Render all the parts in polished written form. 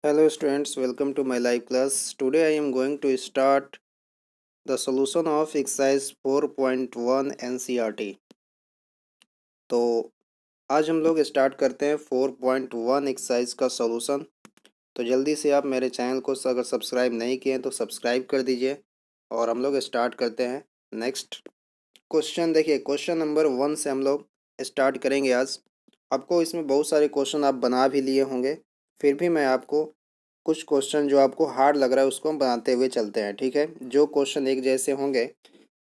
Hello students, welcome to my live class. Today I am going to start the solution of exercise 4.1 NCERT. तो आज हम लोग start करते हैं 4.1 exercise का सॉल्यूशन। तो जल्दी से आप मेरे चैनल को अगर सब्सक्राइब नहीं किए हैं तो सब्सक्राइब कर दीजिए और हम लोग स्टार्ट करते हैं। नेक्स्ट क्वेश्चन देखिए, क्वेश्चन नंबर 1 से हम लोग स्टार्ट करेंगे आज। आपको इसमें बहुत सारे क्वेश्चन आप बना भी लिए होंगे, फिर भी मैं आपको कुछ क्वेश्चन जो आपको हार्ड लग रहा है उसको हम बनाते हुए चलते हैं, ठीक है। जो क्वेश्चन एक जैसे होंगे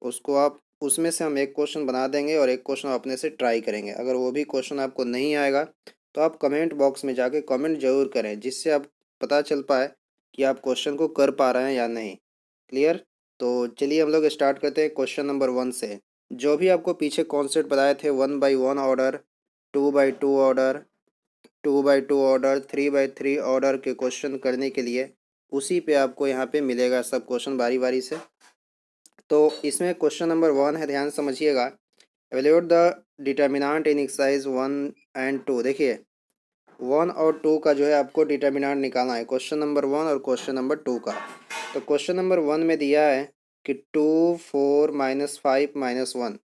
उसको आप उसमें से हम एक क्वेश्चन बना देंगे और एक क्वेश्चन अपने से ट्राई करेंगे। अगर वो भी क्वेश्चन आपको नहीं आएगा तो आप कमेंट बॉक्स में जाके कमेंट जरूर करें, जिससे आप पता चल पाए कि आप क्वेश्चन को कर पा रहे हैं या नहीं। क्लियर? तो चलिए हम लोग स्टार्ट करते हैं क्वेश्चन नंबर 1 से। जो भी आपको पीछे कॉन्सेप्ट बताए थे 1/1 ऑर्डर, 2/2 ऑर्डर, 2/2 ऑर्डर, 3/3 ऑर्डर के क्वेश्चन करने के लिए उसी पे आपको यहाँ पे मिलेगा सब क्वेश्चन बारी बारी से। तो इसमें क्वेश्चन नंबर 1 है, ध्यान समझिएगा। Evaluate the determinant in exercise 1 and 2। देखिए 1 और 2 का जो है आपको डिटर्मिनेंट निकालना है, क्वेश्चन नंबर 1 और क्वेश्चन नंबर 2 का। तो क्वेश्चन नंबर 1 में दिया है कि 2 4 -5 -1,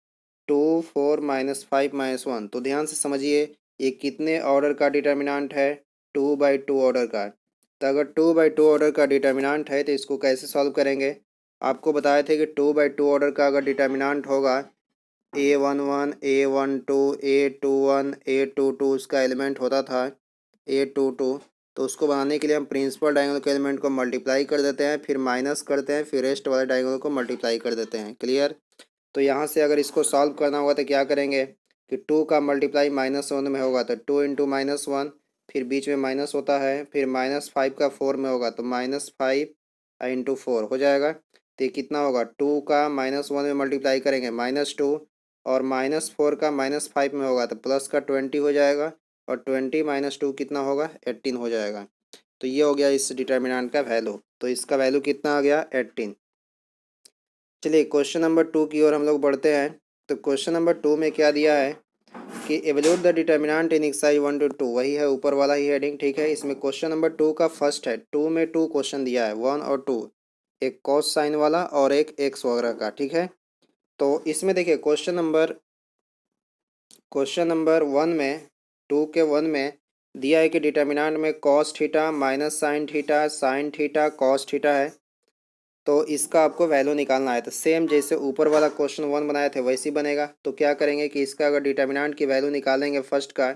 2 4 -5 -1। तो ध्यान से समझिए ये कितने ऑर्डर का डिटर्मिनेंट है, 2/2 ऑर्डर का। तो अगर 2/2 ऑर्डर का डिटर्मिनेंट है तो इसको कैसे सॉल्व करेंगे। आपको बताए थे कि 2/2 ऑर्डर का अगर डिटर्मिनेंट होगा A11 A12 A21 A22 उसका एलिमेंट होता था A22। तो उसको बनाने के लिए हम प्रिंसिपल डायगोनल के एलिमेंट को मल्टीप्लाई कर देते हैं, फिर माइनस करते हैं, फिर रेस्ट वाले डायगोनल को मल्टीप्लाई कर देते हैं। क्लियर? तो यहाँ से अगर इसको सॉल्व करना होगा तो क्या करेंगे कि 2 का मल्टीप्लाई -1 में होगा तो 2 × -1, फिर बीच में माइनस होता है, फिर -5 का 4 में होगा तो -5 × 4 हो जाएगा। तो ये कितना होगा, 2 का -1 में मल्टीप्लाई करेंगे -2, और -4 का -5 में होगा तो प्लस का 20 हो जाएगा, और 20 - 2 कितना होगा, 18 हो जाएगा। तो ये हो गया इस डिटर्मिनेंट का वैल्यू। तो इसका वैल्यू कितना आ गया, 18। चलिए क्वेश्चन नंबर 2 की ओर हम लोग बढ़ते हैं। तो क्वेश्चन नंबर 2 में क्या दिया है कि evaluate the determinant in exercise 1 to 2, वही है ऊपर वाला ही हेडिंग, ठीक है। इसमें क्वेश्चन नंबर 2 का फर्स्ट है, 2 में 2 क्वेश्चन दिया है, 1 और 2, एक कॉस साइन वाला और एक एक्स वगैरह का, ठीक है। तो इसमें देखिए क्वेश्चन नंबर 1 में, 2 के 1 में दिया है कि डिटर्मिनेंट में cos theta minus sine theta cos theta है। तो इसका आपको वैल्यू निकालना है। तो सेम जैसे ऊपर वाला क्वेश्चन 1 बनाए थे वैसे ही बनेगा। तो क्या करेंगे कि इसका अगर डिटर्मिनेंट की वैल्यू निकालेंगे फर्स्ट का,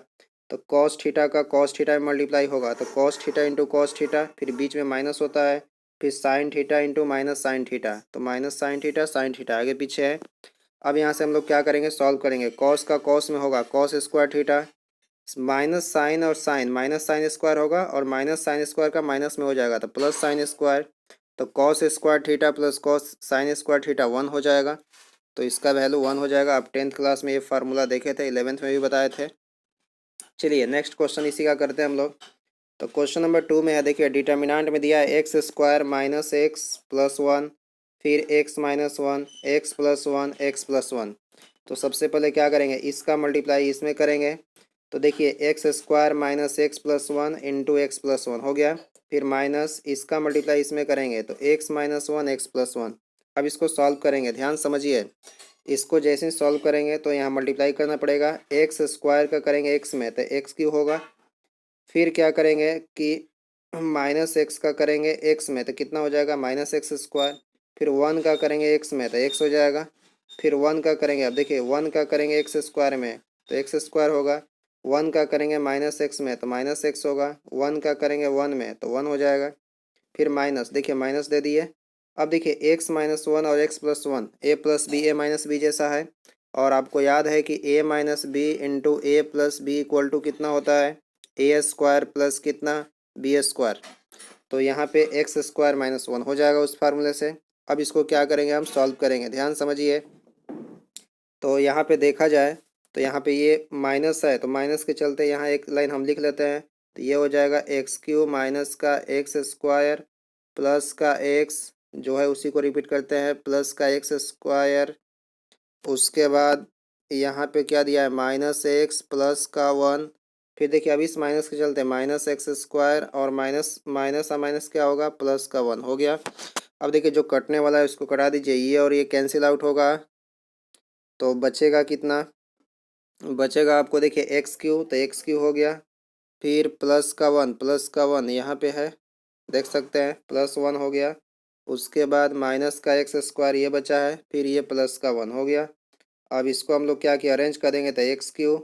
तो कॉस थीटा का कॉस थीटा में मल्टीप्लाई होगा तो cos theta into cos theta, फिर बीच में माइनस होता है, फिर sine theta into minus sine theta, तो माइनस साइन थीटा आगे पीछे है। अब यहाँ से हम लोग क्या करेंगे, सॉल्व करेंगे। कॉस का कॉस में होगा cos square theta, minus sine और साइन माइनस साइन स्क्वायर होगा, और माइनस साइन स्क्वायर का माइनस में हो जाएगा तो प्लस साइन स्क्वायर। तो cos square theta plus cos sine square theta 1 हो जाएगा। तो इसका वैल्यू 1 हो जाएगा। आप 10th क्लास में ये फार्मूला देखे थे, 11th में भी बताए थे। चलिए नेक्स्ट क्वेश्चन इसी का करते हैं हम लोग। तो क्वेश्चन नंबर 2 में है, देखिए डिटर्मिनेंट में दिया है x square minus x plus 1, फिर x minus 1, x plus 1, x plus 1। तो सबसे पहले क्या करेंगे, इसका मल्टीप्लाई इसमें करेंगे। तो देखिए x square minus x plus 1 into x plus 1 हो गया, फिर माइनस इसका मल्टीप्लाई इसमें करेंगे तो एक्स माइनस 1 एक्स प्लस 1। अब इसको सॉल्व करेंगे, ध्यान समझिए। इसको जैसे सॉल्व करेंगे तो यहाँ मल्टीप्लाई करना पड़ेगा, एक्स स्क्वायर का करेंगे एक्स में तो एक्स क्यूब होगा, फिर क्या करेंगे कि माइनस एक्स का करेंगे एक्स में तो कितना हो जाएगा, माइनस एक्स स्क्वायर, फिर 1 का करेंगे एक्स में तो एक्स हो जाएगा, फिर 1 का करेंगे, अब देखिए 1 का करेंगे एक्स स्क्वायर में तो एक्स स्क्वायर होगा, 1 का करेंगे माइनस एक्स में तो माइनस एक्स होगा, 1 का करेंगे 1 में तो 1 हो जाएगा, फिर माइनस, देखिए माइनस दे दिए। अब देखिए एक्स माइनस 1 और x plus 1 a plus b a minus b जैसा है, और आपको याद है कि a minus b into a plus b equal to कितना होता है, ए स्क्वायर प्लस कितना, बी स्क्वायर। तो यहाँ पे एक्स स्क्वायर माइनस 1 हो जाएगा उस फार्मूले से। अब इसको क्या करेंगे, हम सॉल्व करेंगे, ध्यान समझिए। तो यहाँ पे देखा जाए तो यहाँ पे ये माइनस है तो माइनस के चलते यहाँ एक लाइन हम लिख लेते हैं। तो ये हो जाएगा एक्स क्यूब माइनस का एक्स स्क्वायर प्लस का एक्स, जो है उसी को रिपीट करते हैं, प्लस का एक्स स्क्वायर। उसके बाद यहाँ पे क्या दिया है, माइनस एक्स प्लस का 1 फिर देखिए अब इस माइनस के चलते माइनस एक्स स्क्वायर और माइनस माइनस माइनस क्या होगा, प्लस का 1 हो गया। अब देखिए जो कटने वाला है उसको कटा दीजिए, ये और ये कैंसिल आउट होगा, तो बचेगा कितना, बचेगा आपको देखिए एक्स क्यू, तो एक्स क्यू हो गया। फिर प्लस का वन यहाँ पे है, देख सकते हैं +1 हो गया। उसके बाद माइनस का एक्स स्क्वायर ये बचा है, फिर ये प्लस का 1 हो गया। अब इसको हम लोग क्या किया, अरेंज करेंगे तो x Q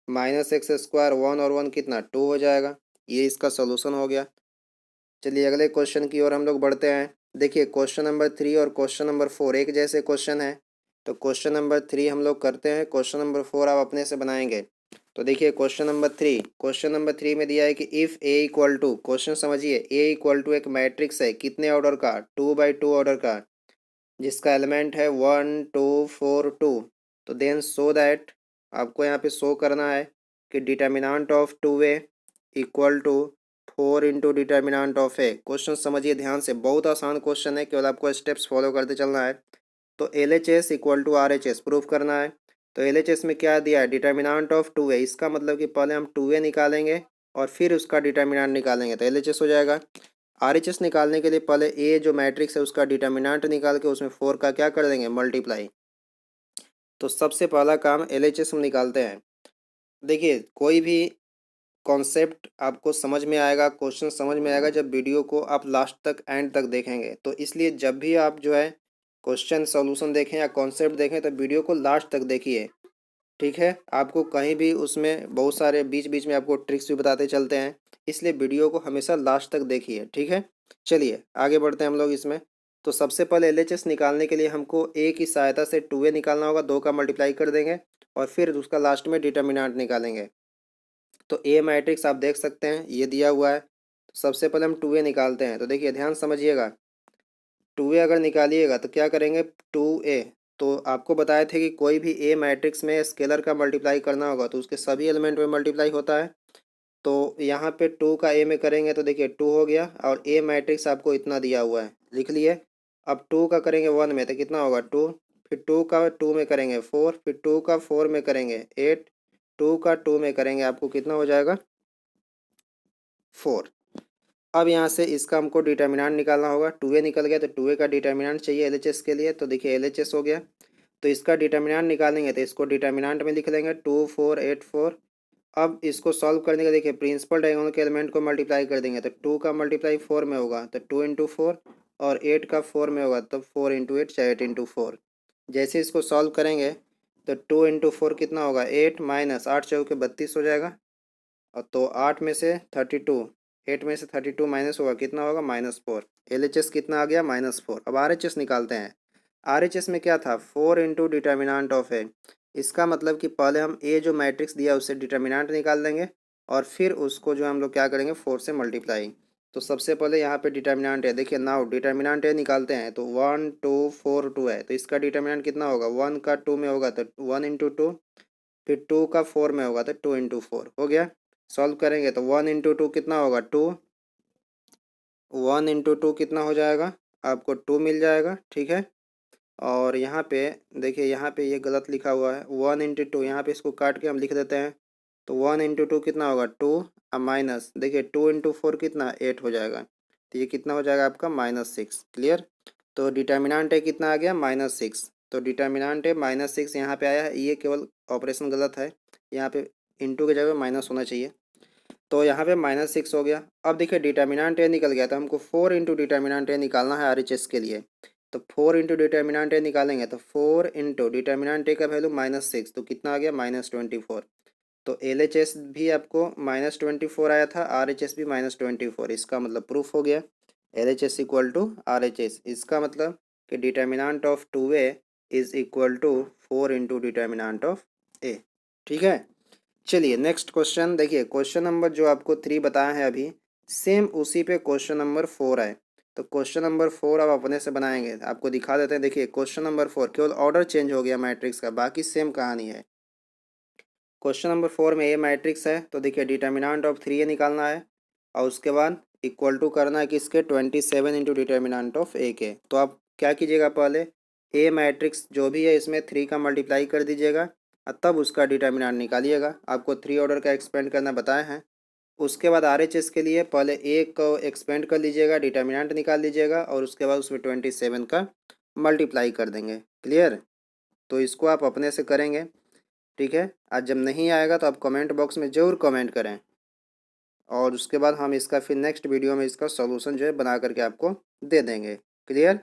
minus x square 1 और 1 कितना 2 हो जाएगा। ये इसका सोल्यूशन हो गया। चलिए अगले क्वेश्चन की ओर हम लोग बढ़ते हैं। देखिए क्वेश्चन नंबर 3 और क्वेश्चन नंबर 4 एक जैसे क्वेश्चन है, तो क्वेश्चन नंबर 3 हम लोग करते हैं, क्वेश्चन नंबर 4 आप अपने से बनाएंगे। तो देखिए क्वेश्चन नंबर 3 में दिया है कि if A equal to, question समझिए, ए इक्वल टू एक मैट्रिक्स है कितने ऑर्डर का, 2 बाई 2 ऑर्डर का, जिसका एलिमेंट है 1 2 4 2। तो देन सो दैट, आपको यहाँ पे शो करना है कि determinant of 2a equal to 4 into determinant of A. Question समझिए ध्यान से, बहुत आसान क्वेश्चन है, केवल आपको स्टेप्स फॉलो करते चलना है। तो L H S equal to R H S proof करना है। तो एल एच एस में क्या दिया है, डिटर्मिनेंट ऑफ 2a, इसका मतलब कि पहले हम 2a निकालेंगे और फिर उसका डिटर्मिनेंट निकालेंगे, तो एल एच एस हो जाएगा। आर एच एस निकालने के लिए पहले ए जो मैट्रिक्स है उसका डिटर्मिनेंट निकाल के उसमें 4 का क्या कर देंगे, मल्टीप्लाई। तो सबसे पहला काम एल एच एस हम निकालते हैं। देखिए कोई भी कॉन्सेप्ट आपको समझ में आएगा, क्वेश्चन समझ में आएगा जब वीडियो को आप लास्ट तक एंड तक देखेंगे। तो इसलिए जब भी आप जो है क्वेश्चन सॉल्यूशन देखें या कॉन्सेप्ट देखें तो वीडियो को लास्ट तक देखिए, ठीक है। आपको कहीं भी उसमें बहुत सारे बीच बीच में आपको ट्रिक्स भी बताते चलते हैं, इसलिए वीडियो को हमेशा लास्ट तक देखिए, ठीक है। चलिए आगे बढ़ते हैं हम लोग इसमें। तो सबसे पहले एलएचएस निकालने के लिए हमको ए की सहायता से 2a निकालना होगा, 2 का मल्टीप्लाई कर देंगे और फिर उसका लास्ट में डिटर्मिनेंट निकालेंगे। तो ए मैट्रिक्स आप देख सकते हैं ये दिया हुआ है। तो सबसे पहले हम 2a निकालते हैं। तो देखिए ध्यान समझिएगा, 2a अगर निकालिएगा तो क्या करेंगे, 2a, तो आपको बताए थे कि कोई भी ए मैट्रिक्स में स्केलर का मल्टीप्लाई करना होगा तो उसके सभी एलिमेंट में मल्टीप्लाई होता है। तो यहाँ पे 2 का ए में करेंगे तो देखिए 2 हो गया, और ए मैट्रिक्स आपको इतना दिया हुआ है, लिख लिए। अब 2 का करेंगे 1 में तो कितना होगा 2, फिर 2 का 2 में करेंगे 4, फिर 2 का 4 में करेंगे 8, 2 का 2 में करेंगे आपको कितना हो जाएगा 4। अब यहाँ से इसका हमको डिटर्मिनेंट निकालना होगा, 2a निकल गया तो 2a का डिटर्मिनेंट चाहिए एलएचएस के लिए। तो देखिए एलएचएस हो गया, तो इसका डिटर्मिनेंट निकालेंगे तो इसको डिटर्मिनेंट में लिख लेंगे 2 4 8 4। अब इसको सॉल्व करने का देखिए प्रिंसिपल डायगोनल के एलिमेंट को मल्टीप्लाई कर देंगे तो 2 का मल्टीप्लाई 4 में होगा तो 2 इंटू 4, और 8 का 4 में होगा तो 4 इंटू 8 चाहे 8 इंटू 4। जैसे इसको सॉल्व करेंगे तो 2 इंटू 4 कितना होगा 8 माइनस 8 चौके 32 हो जाएगा। और तो 8 में से 32, 8 में से 32 माइनस होगा कितना होगा -4। एल एच एस कितना आ गया -4। अब आर एच एस निकालते हैं। आर एच एस में क्या था 4 इंटू डिटर्मिनाट ऑफ ए। इसका मतलब कि पहले हम ए जो मैट्रिक्स दिया उससे डिटर्मिनेंट निकाल देंगे और फिर उसको जो हम लोग क्या करेंगे 4 से मल्टीप्लाई। तो सबसे पहले यहाँ पे डिटर्मिनेंट है, देखिए नाउ डिटर्मिनेंट ए निकालते हैं तो 1 2 4 2 है, तो इसका डिटर्मिनेंट कितना होगा 1 का 2 में होगा तो 1 इंटू 2, फिर 2 का 4 में होगा तो 2 इंटू 4 हो गया। सॉल्व करेंगे तो 1 इंटू 2 कितना होगा 2, 1 इंटू 2 कितना हो जाएगा आपको 2 मिल जाएगा, ठीक है। और यहाँ पे देखिए यहाँ पे ये गलत लिखा हुआ है 1 इंटू 2, यहाँ पे इसको काट के हम लिख देते हैं। तो 1 इंटू 2 कितना होगा 2, अब माइनस देखिए 2 इंटू 4 कितना 8 हो जाएगा, तो ये कितना हो जाएगा आपका -6। क्लियर। तो डिटर्मिनेंट है कितना आ गया -6। तो डिटर्मिनेंट है -6 यहाँ पे आया है, ये केवल ऑपरेशन गलत है, यहाँ पे इंटू की जगह माइनस होना चाहिए। तो यहाँ पे -6 हो गया। अब देखिए डिटर्मिनेंट ए निकल गया तो हमको 4 इंटू डिटर्मिनेंट ए निकालना है आरएचएस के लिए। तो 4 इंटू डिटर्मिनेंट ए निकालेंगे तो 4 इंटू डिटर्मिनेंट ए का वैल्यू -6, तो कितना आ गया -24। तो एल एच एस भी आपको -24 आया था, आर एच एस भी -24, इसका मतलब प्रूफ हो गया L H S equal to R H S. इसका मतलब कि determinant of 2a is equal to 4 into determinant of a, ठीक है। चलिए नेक्स्ट क्वेश्चन देखिए, क्वेश्चन नंबर जो आपको 3 बताया है अभी, सेम उसी पे क्वेश्चन नंबर 4 है। तो क्वेश्चन नंबर 4 आप अपने से बनाएंगे, आपको दिखा देते हैं। देखिए क्वेश्चन नंबर 4 केवल ऑर्डर चेंज हो गया मैट्रिक्स का, बाकी सेम कहानी है। क्वेश्चन नंबर 4 में ए मैट्रिक्स है, तो देखिए डिटर्मिनेंट ऑफ 3a निकालना है और उसके बाद इक्वल टू करना है किसके 27 इंटू डिटर्मिनेंट ऑफ ए के। तो आप क्या कीजिएगा, पहले ए मैट्रिक्स जो भी है इसमें 3 का मल्टीप्लाई कर दीजिएगा तब उसका डिटर्मिनेंट निकालिएगा। आपको 3 ऑर्डर का एक्सपेंड करना बताए हैं। उसके बाद RHS के लिए पहले एक को एक्सपेंड कर लीजिएगा, डिटर्मिनेंट निकाल लीजिएगा और उसके बाद उसमें 27 का मल्टीप्लाई कर देंगे। क्लियर? तो इसको आप अपने से करेंगे, ठीक है। आज जब नहीं आएगा तो आप कमेंट बॉक्स में ज़रूर कमेंट करें और उसके बाद हम इसका फिर नेक्स्ट वीडियो में इसका सॉल्यूशन जो है बना करके आपको दे देंगे। क्लियर?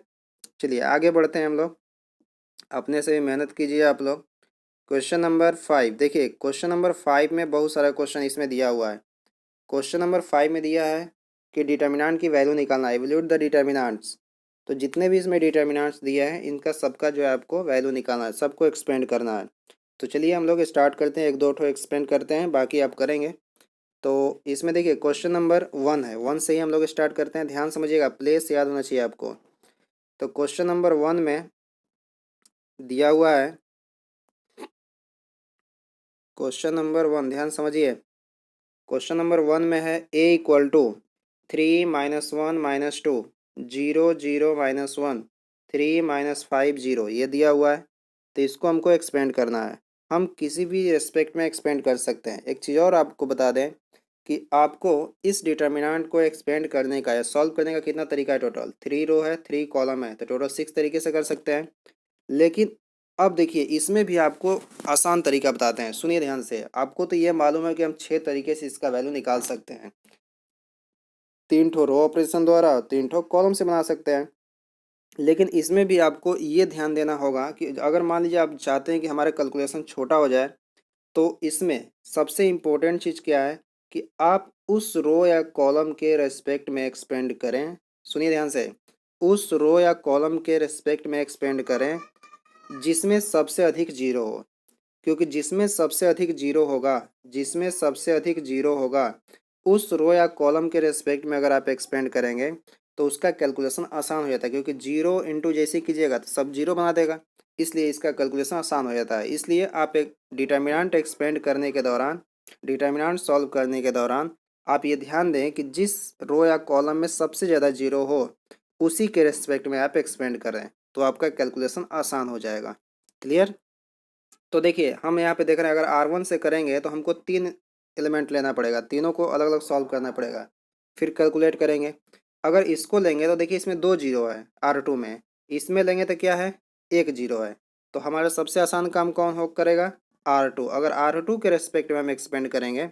चलिए आगे बढ़ते हैं हम लोग। अपने से भी मेहनत कीजिए आप लोग। क्वेश्चन नंबर 5 देखिए, क्वेश्चन नंबर 5 में बहुत सारा क्वेश्चन इसमें दिया हुआ है। क्वेश्चन नंबर 5 में दिया है कि डिटर्मिनेंट की वैल्यू निकालना है, इवैल्यूएट द डिटर्मिनेंट्स। तो जितने भी इसमें डिटर्मिनेंट्स दिया है इनका सबका जो है आपको वैल्यू निकालना है, सबको एक्सपेंड करना है। तो चलिए हम लोग स्टार्ट करते हैं, एक दो ठो एक्सपेंड करते हैं, बाकी आप करेंगे। तो इसमें देखिए क्वेश्चन नंबर 1 है, 1 से ही हम लोग स्टार्ट करते हैं। ध्यान समझिएगा, प्लेस याद होना चाहिए आपको। तो क्वेश्चन नंबर 1 में दिया हुआ है, क्वेश्चन नंबर 1 ध्यान समझिए। क्वेश्चन नंबर 1 में है ए इक्वल टू 3 - 1 - 2 0 0 -1 3 -5 0, ये दिया हुआ है। तो इसको हमको एक्सपेंड करना है। हम किसी भी रेस्पेक्ट में एक्सपेंड कर सकते हैं। एक चीज़ और आपको बता दें कि आपको इस डिटर्मिनेंट को एक्सपेंड करने का या सॉल्व करने का कितना तरीका है, टोटल 3 रो है 3 कॉलम है, तो टोटल 6 तरीके से कर सकते हैं। लेकिन अब देखिए इसमें भी आपको आसान तरीका बताते हैं, सुनिए ध्यान से। आपको तो ये मालूम है कि हम 6 तरीके से इसका वैल्यू निकाल सकते हैं, 3 ठो रो ऑपरेशन द्वारा, 3 ठो कॉलम से बना सकते हैं। लेकिन इसमें भी आपको ये ध्यान देना होगा कि अगर मान लीजिए आप चाहते हैं कि हमारा कैलकुलेशन छोटा हो जाए, तो इसमें सबसे इम्पोर्टेंट चीज़ क्या है कि आप उस रो या कॉलम के रेस्पेक्ट में एक्सपेंड करें। सुनिए ध्यान से, उस रो या कॉलम के रेस्पेक्ट में एक्सपेंड करें जिसमें सबसे अधिक जीरो हो। क्योंकि जिसमें सबसे अधिक जीरो होगा, जिसमें सबसे अधिक जीरो होगा उस रो या कॉलम के रेस्पेक्ट में अगर आप एक्सपेंड करेंगे तो उसका कैलकुलेशन आसान हो जाता है। क्योंकि जीरो इंटू जैसे कीजिएगा तो सब जीरो बना देगा, इसलिए इसका कैलकुलेशन आसान हो जाता है। इसलिए आप एक डिटर्मिनेंट एक्सपेंड करने के दौरान, डिटर्मिनेंट सॉल्व करने के दौरान आप ये ध्यान दें कि जिस रो या कॉलम में सबसे ज़्यादा जीरो हो उसी के रेस्पेक्ट में आप एक्सपेंड करें, तो आपका कैलकुलेशन आसान हो जाएगा। क्लियर? तो देखिए हम यहाँ पे देख रहे हैं, अगर R1 से करेंगे तो हमको 3 एलिमेंट लेना पड़ेगा, तीनों को अलग अलग सॉल्व करना पड़ेगा, फिर कैलकुलेट करेंगे। अगर इसको लेंगे तो देखिए इसमें 2 जीरो है R2 में, इसमें लेंगे तो क्या है, 1 जीरो है। तो हमारा सबसे आसान काम कौन हो करेगा, R2। अगर R2 के रेस्पेक्ट में हम एक्सपेंड करेंगे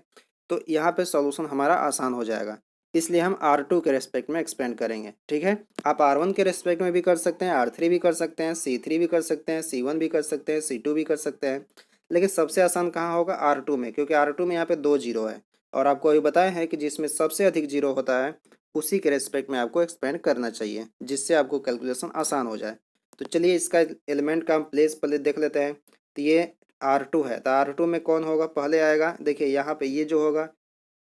तो यहाँ पे सॉल्यूशन हमारा आसान हो जाएगा, इसलिए हम R2 के रेस्पेक्ट में एक्सपेंड करेंगे। ठीक है, आप R1 के रेस्पेक्ट में भी कर सकते हैं, R3 भी कर सकते हैं, C3 भी कर सकते हैं, C1 भी कर सकते हैं, C2 भी कर सकते हैं। लेकिन सबसे आसान कहाँ होगा, R2 में, क्योंकि R2 में यहाँ पे 2 जीरो है और आपको अभी बताया है कि जिसमें सबसे अधिक जीरो होता है उसी के रेस्पेक्ट में आपको एक्सपेंड करना चाहिए, जिससे आपको कैलकुलेशन आसान हो जाए। तो चलिए इसका एलिमेंट का हम प्लेस पहले देख लेते हैं। तो ये R2 है, तो R2 में कौन होगा, पहले आएगा। देखिए यहाँ पे ये जो होगा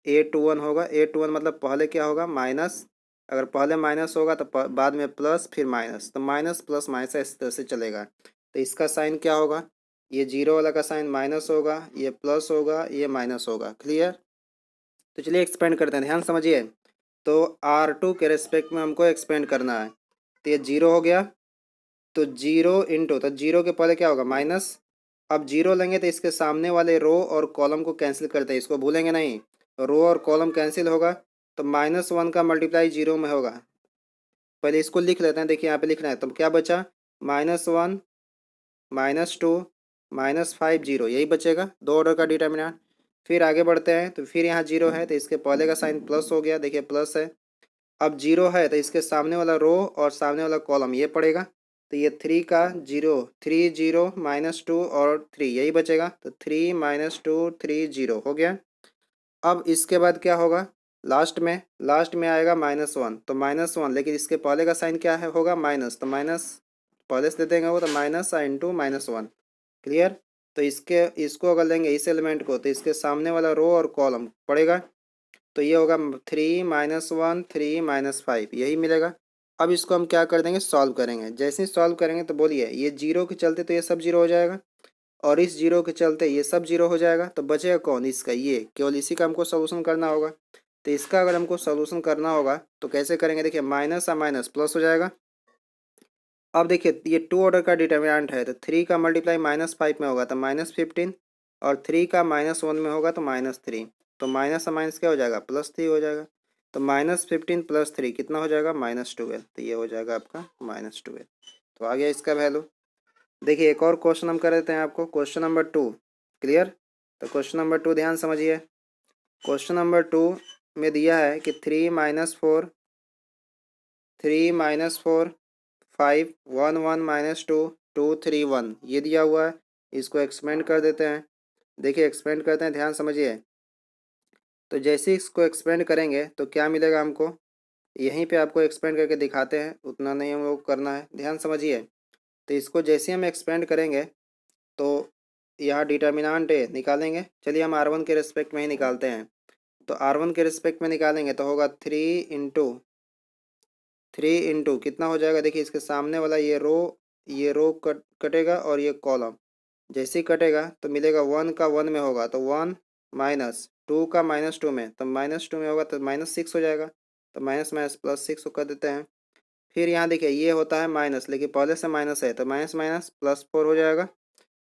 A21 होगा, A21 मतलब पहले क्या होगा, माइनस। अगर पहले माइनस होगा तो बाद में प्लस फिर माइनस, तो माइनस प्लस माइनस इस तरह से चलेगा। तो इसका साइन क्या होगा, ये जीरो वाला का साइन माइनस होगा, ये प्लस होगा, ये माइनस होगा। क्लियर? तो चलिए एक्सपेंड करते हैं, ध्यान समझिए। तो R2 के रेस्पेक्ट में हमको एक्सपेंड करना है, तो ये जीरो हो गया, तो जीरो इंटू, तो जीरो के पहले क्या होगा, माइनस। अब जीरो लेंगे तो इसके सामने वाले रो और कॉलम को कैंसिल करते हैं, इसको भूलेंगे नहीं। रो और कॉलम कैंसिल होगा तो -1 का मल्टीप्लाई जीरो में होगा। पहले इसको लिख लेते हैं, देखिए यहाँ पे लिखना है, तो क्या बचा, -1 -2 -5 जीरो, यही बचेगा, दो ऑर्डर का डिटर्मिनेंट। फिर आगे बढ़ते हैं, तो फिर यहाँ जीरो है तो इसके पहले का साइन प्लस हो गया, देखिए प्लस है। अब जीरो है तो इसके सामने वाला रो और सामने वाला कॉलम ये पड़ेगा, तो ये 3 का जीरो, 3 जीरो -2 और 3 यही बचेगा, तो 3 -2 3 जीरो हो गया। अब इसके बाद क्या होगा, लास्ट में आएगा -1, तो -1, लेकिन इसके पहले का साइन क्या है, होगा माइनस, तो माइनस पहले से दे देंगे वो, तो माइनस इंटू -1। क्लियर? तो इसको अगर लेंगे इस एलिमेंट को तो इसके सामने वाला रो और कॉलम पड़ेगा, तो ये होगा 3 -1 3 -5 यही मिलेगा। अब इसको हम क्या कर देंगे, सॉल्व करेंगे। जैसे ही सॉल्व करेंगे तो बोलिए, ये जीरो के चलते तो ये सब जीरो हो जाएगा और इस जीरो के चलते ये सब जीरो हो जाएगा, तो बचेगा कौन, इसका, ये केवल इसी का हमको सोल्यूशन करना होगा। तो इसका अगर हमको सोल्यूशन करना होगा तो कैसे करेंगे, देखिए माइनस और माइनस प्लस हो जाएगा अब देखिए ये 2 ऑर्डर का डिटर्मिनेंट है, तो 3 का मल्टीप्लाई -5 में होगा तो -15, और 3 का -1 में होगा तो -3। तो माइनस से माइनस क्या हो जाएगा, +3 हो जाएगा। तो -15 + 3 कितना हो जाएगा, -12। तो ये हो जाएगा आपका -12। तो आ गया इसका वैल्यू। देखिए एक और क्वेश्चन हम कर देते हैं आपको, क्वेश्चन नंबर 2। क्लियर। तो क्वेश्चन नंबर 2 ध्यान समझिए। क्वेश्चन नंबर 2 में दिया है कि 3 - 4 5 1 1 -2 2 3 1 ये दिया हुआ है। इसको एक्सपेंड कर देते हैं। देखिए एक्सपेंड करते हैं, ध्यान समझिए। तो जैसे ही इसको एक्सपेंड करेंगे तो क्या मिलेगा हमको, यहीं पे आपको एक्सपेंड करके दिखाते हैं, उतना नहीं हम लोग करना है, ध्यान समझिए। तो इसको जैसे हम एक्सपेंड करेंगे तो यहाँ डिटर्मिनेंट निकालेंगे। चलिए हम R1 के रिस्पेक्ट में ही निकालते हैं। तो R1 के रिस्पेक्ट में निकालेंगे तो होगा 3 इंटू कितना हो जाएगा, देखिए इसके सामने वाला ये रो कटेगा और ये कॉलम जैसे ही कटेगा तो मिलेगा 1 का 1 में होगा तो 1, -2 का -2 में, तो -2 में होगा तो -6 हो जाएगा। तो माइनस माइनस +6 को कर देते हैं। फिर यहाँ देखिए ये होता है माइनस, लेकिन पहले से माइनस है तो माइनस माइनस +4 हो जाएगा।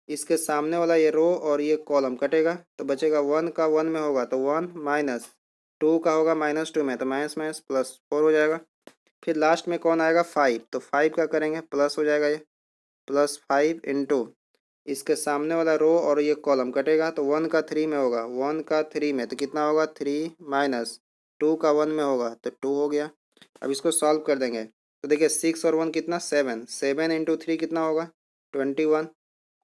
इसके सामने वाला ये रो और ये कॉलम कटेगा तो बचेगा 1 का 1 में होगा तो 1, -2 का होगा -2 में तो माइनस माइनस +4 हो जाएगा। फिर लास्ट में कौन आएगा, 5, तो 5 का करेंगे प्लस हो जाएगा, ये +5 इंटू इसके सामने वाला रो और ये कॉलम कटेगा तो 1 का 3 में होगा, 1 का 3 में तो कितना होगा 3, -2 का 1 में होगा तो 2 हो गया। अब इसको सॉल्व कर देंगे तो देखिए 6 और 1 कितना, 7, 7 इंटू 3 कितना होगा 21।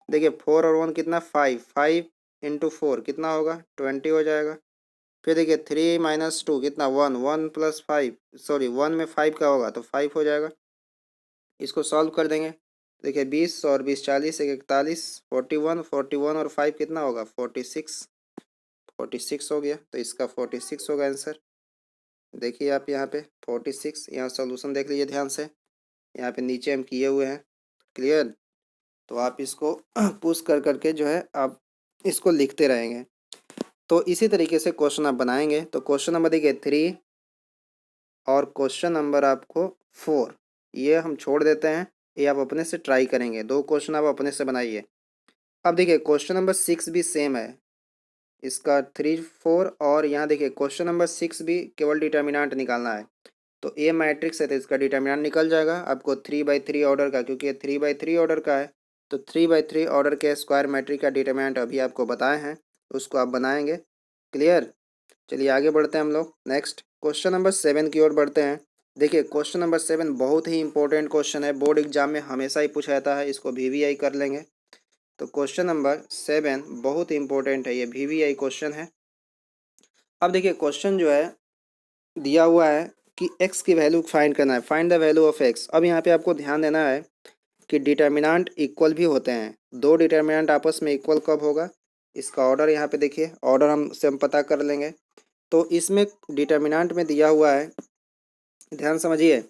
देखिए 4 और 1 कितना, 5, 5 इंटू 4 कितना होगा 20 हो जाएगा। फिर देखिए 3 - 2 कितना, 1, 1 + 5, सॉरी 1 में 5 का होगा तो 5 हो जाएगा। इसको सॉल्व कर देंगे। देखिए 20 और 20 40, 41, 41, 41 और 5 कितना होगा 46, 46 हो गया। तो इसका 46 होगा आंसर। देखिए आप यहाँ पे 46, यहाँ सॉल्यूशन देख लीजिए ध्यान से, यहाँ पे नीचे हम किए हुए हैं। क्लियर। तो आप इसको पुश कर करके जो है आप इसको लिखते रहेंगे। तो इसी तरीके से क्वेश्चन आप बनाएंगे। तो क्वेश्चन नंबर देखिए 3 और क्वेश्चन नंबर आपको 4 ये हम छोड़ देते हैं, ये आप अपने से ट्राई करेंगे। 2 क्वेश्चन आप अपने से बनाइए। अब देखिए क्वेश्चन नंबर 6 भी सेम है, इसका 3 4 और यहाँ देखिए क्वेश्चन नंबर 6 भी केवल डिटर्मिनेंट निकालना है। तो ए मैट्रिक्स है तो इसका डिटर्मिनेंट निकल जाएगा आपको 3/3 ऑर्डर का, क्योंकि ये 3/3 ऑर्डर का है। तो 3/3 ऑर्डर के स्क्वायर मैट्रिक्स का डिटर्मिनेंट अभी आपको बताए हैं, उसको आप बनाएंगे। क्लियर। चलिए आगे बढ़ते हैं हम लोग। नेक्स्ट क्वेश्चन नंबर 7 की ओर बढ़ते हैं। देखिए क्वेश्चन नंबर 7 बहुत ही इंपॉर्टेंट क्वेश्चन है, बोर्ड एग्जाम में हमेशा ही पूछा जाता है, इसको VVI कर लेंगे। तो क्वेश्चन नंबर 7 बहुत इंपॉर्टेंट है, ये VVI क्वेश्चन है। अब देखिए क्वेश्चन जो है दिया हुआ है कि x की वैल्यू फाइंड करना है, find the value of x। अब यहाँ पे आपको ध्यान देना है कि डिटर्मिनेंट इक्वल भी होते हैं। 2 डिटर्मिनेंट आपस में इक्वल कब होगा, इसका ऑर्डर यहाँ पे देखिए, ऑर्डर हम पता कर लेंगे। तो इसमें डिटर्मिनेंट में दिया हुआ है, ध्यान समझिए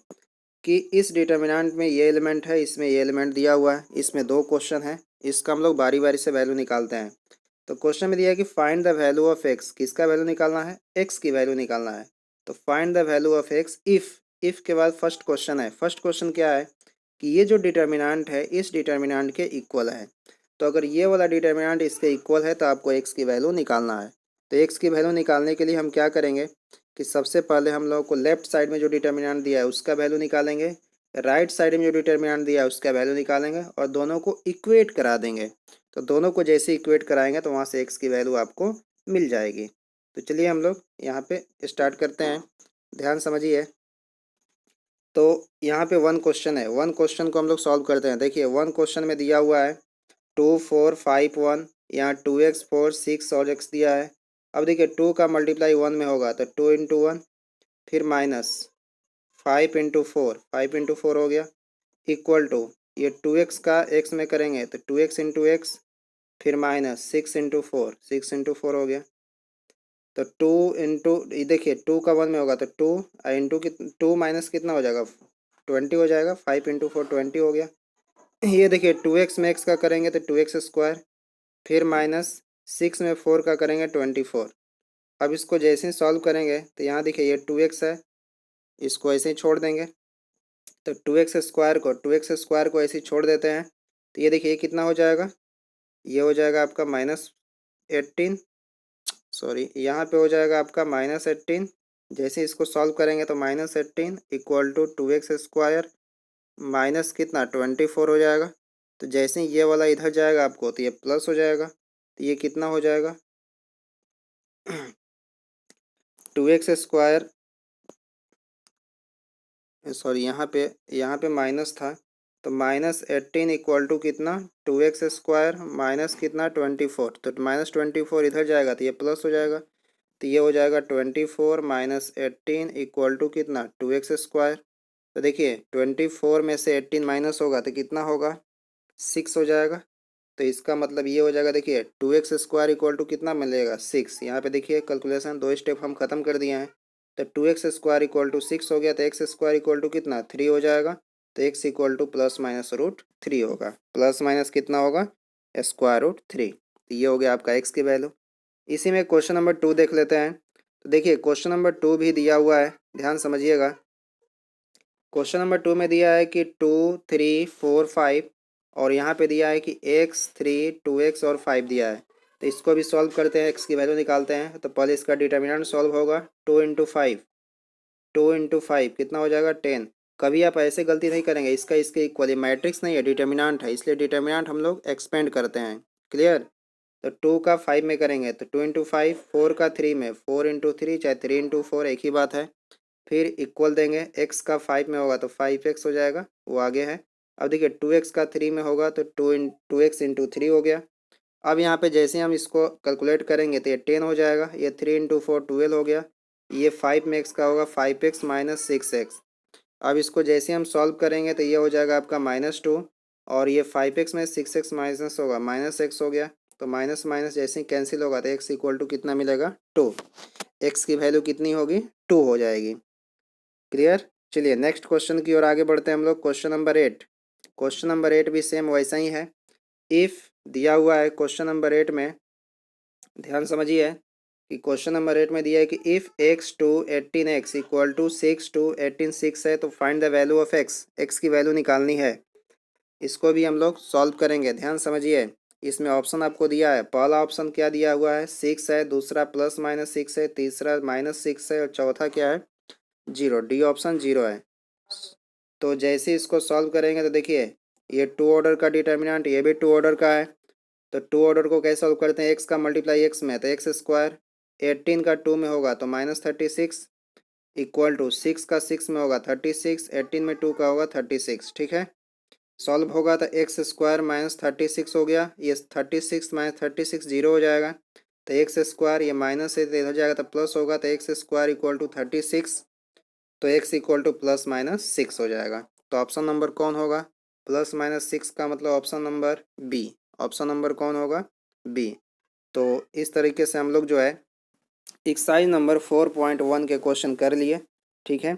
कि इस डिटर्मिनेंट में ये एलिमेंट है, इसमें ये एलिमेंट दिया हुआ है, इसमें 2 क्वेश्चन है, इसका हम लोग बारी बारी से वैल्यू निकालते हैं। तो क्वेश्चन में दिया है कि find the value of x, किसका वैल्यू निकालना है, एक्स की वैल्यू निकालना है। तो find the value of x if के बाद फर्स्ट क्वेश्चन है। फर्स्ट क्वेश्चन क्या है कि ये जो डिटर्मिनेंट है इस डिटर्मिनेंट के इक्वल है। तो अगर ये वाला डिटर्मिनेंट इसके इक्वल है तो आपको एक्स की वैल्यू निकालना है। तो एक्स की वैल्यू निकालने के लिए हम क्या करेंगे कि सबसे पहले हम लोगों को लेफ्ट साइड में जो डिटर्मिनेंट दिया है उसका वैल्यू निकालेंगे, राइट साइड में जो डिटर्मिनेंट दिया है उसका वैल्यू निकालेंगे और दोनों को इक्वेट करा देंगे। तो दोनों को जैसे इक्वेट कराएंगे तो वहाँ से एक्स की वैल्यू आपको मिल जाएगी। तो चलिए हम लोग यहाँ पे स्टार्ट करते हैं, ध्यान समझिए। तो यहाँ पे 1 क्वेश्चन है, 1 क्वेश्चन को हम लोग सॉल्व करते हैं। देखिए 1 क्वेश्चन में दिया हुआ है 2 4 5 1, यहाँ 2x 4 6 और x दिया है। अब देखिए 2 का मल्टीप्लाई 1 में होगा तो 2 इंटू 1, फिर माइनस 5 इंटू 4, 5 इंटू 4 हो गया, इक्वल टू ये 2x का x में करेंगे तो 2x इंटू एक्स, फिर माइनस 6 इंटू 4, 6 इंटू 4 हो गया। तो 2 इंटू ये देखिए 2 का 1 में होगा तो 2 इंटू 2 माइनस कितना हो जाएगा 20 हो जाएगा, 5 इंटू 4 20 हो गया। ये देखिए 2x में x का करेंगे तो 2x स्क्वायर, फिर माइनस 6 में 4 का करेंगे 24। अब इसको जैसे ही सॉल्व करेंगे तो यहाँ देखिए ये 2x है, इसको ऐसे ही छोड़ देंगे। तो 2x स्क्वायर को ऐसे ही छोड़ देते हैं। तो ये देखिए ये कितना हो जाएगा, ये हो जाएगा आपका -18, सॉरी यहाँ पे हो जाएगा आपका -18। जैसे इसको सॉल्व करेंगे तो -18 equal to 2x square minus कितना 24 हो जाएगा। तो जैसे ही ये वाला इधर जाएगा आपको तो ये प्लस हो जाएगा। तो ये कितना हो जाएगा 2x स्क्वायर, सॉरी यहाँ पे माइनस था। तो -18 इक्वल टू कितना 2x स्क्वायर माइनस कितना 24। तो -24 इधर जाएगा तो ये प्लस हो जाएगा। तो ये हो जाएगा 24 माइनस 18 इक्वल टू कितना 2x स्क्वायर। तो देखिए 24 में से 18 माइनस होगा तो कितना होगा 6 हो जाएगा। तो इसका मतलब ये हो जाएगा, देखिए 2x स्क्वायर इक्वल टू कितना मिलेगा 6। यहाँ पे देखिए कैलकुलेशन 2 स्टेप हम खत्म कर दिए हैं। तो 2x स्क्वायर इक्वल टू 6 हो गया, तो x स्क्वायर इक्वल टू कितना 3 हो जाएगा। तो x इक्वल टू ±√3 होगा, प्लस माइनस कितना होगा √3। तो ये हो गया आपका x की वैल्यू। इसी में क्वेश्चन नंबर 2 देख लेते हैं। तो देखिए क्वेश्चन नंबर 2 भी दिया हुआ है, ध्यान समझिएगा। क्वेश्चन नंबर 2 में दिया है कि 2, 3, 4, 5 और यहाँ पे दिया है कि x, 3, 2x और 5 दिया है। तो इसको भी सॉल्व करते हैं, x की वैल्यू निकालते हैं। तो पहले इसका डिटर्मिनेंट सॉल्व होगा 2 इंटू 5 कितना हो जाएगा 10। कभी आप ऐसे गलती नहीं करेंगे, इसका इसके इक्वल मैट्रिक्स नहीं है, डिटर्मिनेंट है, इसलिए डिटर्मिनेंट हम लोग एक्सपेंड करते हैं। क्लियर। तो 2 का 5 में करेंगे तो 2 इंटू 5, 4 का 3 में 4 इंटू 3 चाहे 3 इंटू 4 एक ही बात है। फिर इक्वल देंगे, x का 5 में होगा तो 5x हो जाएगा, वो आगे है। अब देखिए 2x का 3 में होगा तो 2x इंटू 3 हो गया। अब यहाँ पे जैसे हम इसको कैलकुलेट करेंगे तो ये 10 हो जाएगा, ये 3 इंटू 4 12 हो गया। ये 5 में x का होगा 5x माइनस 6x। अब इसको जैसे हम सॉल्व करेंगे तो ये हो जाएगा आपका -2, और ये 5x में 6x माइनस होगा -x हो गया। तो माइनस माइनस जैसे ही कैंसिल होगा तो x इक्वल टू कितना मिलेगा 2। x की वैल्यू कितनी होगी 2 हो जाएगी। क्लियर। चलिए नेक्स्ट क्वेश्चन की ओर आगे बढ़ते हैं हम लोग। Question number 8। क्वेश्चन नंबर 8 भी सेम वैसा ही है। इफ़ दिया हुआ है क्वेश्चन नंबर 8 में, ध्यान समझिए कि क्वेश्चन नंबर 8 में दिया है कि if x two 18x equal to 6 two 18 6 है तो find the value of x, x की वैल्यू निकालनी है। इसको भी हम लोग सॉल्व करेंगे, ध्यान समझिए। इसमें ऑप्शन आपको दिया है, पहला ऑप्शन क्या दिया हुआ है 6 है, दूसरा ±6 है, तीसरा -6 है और चौथा क्या है 0, डी ऑप्शन 0 है। तो जैसे इसको सॉल्व करेंगे तो देखिए ये 2 ऑर्डर का डिटर्मिनेंट, ये भी 2 ऑर्डर का है। तो 2 ऑर्डर को कैसे सॉल्व करते हैं, x का मल्टीप्लाई x में तो x स्क्वायर, 18 का 2 में होगा तो -36 इक्वल टू 6 का 6 में होगा 36, 18 में 2 का होगा 36। ठीक है, सॉल्व होगा तो एक्स स्क्वायर -36 हो गया, ये 36 माइनस 36 जीरो हो जाएगा। तो एक्स स्क्वायर ये माइनस है तो इधर जाएगा तो प्लस होगा, तो एक्स स्क्वायर इक्वल टू 36। तो x इक्वल टू ±6 हो जाएगा। तो ऑप्शन नंबर कौन होगा, ±6 का मतलब option number B. Option number कौन होगा बी। तो इस तरीके से हम लोग जो है एक्सरसाइज नंबर 4.1 के क्वेश्चन कर लिए। ठीक है,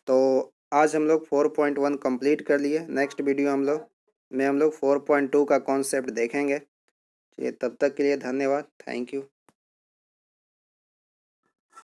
तो आज हम लोग 4.1 कंप्लीट कर लिए। नेक्स्ट वीडियो हम लोग 4.2 का कॉन्सेप्ट देखेंगे। चलिए तब तक के लिए धन्यवाद, थैंक यू।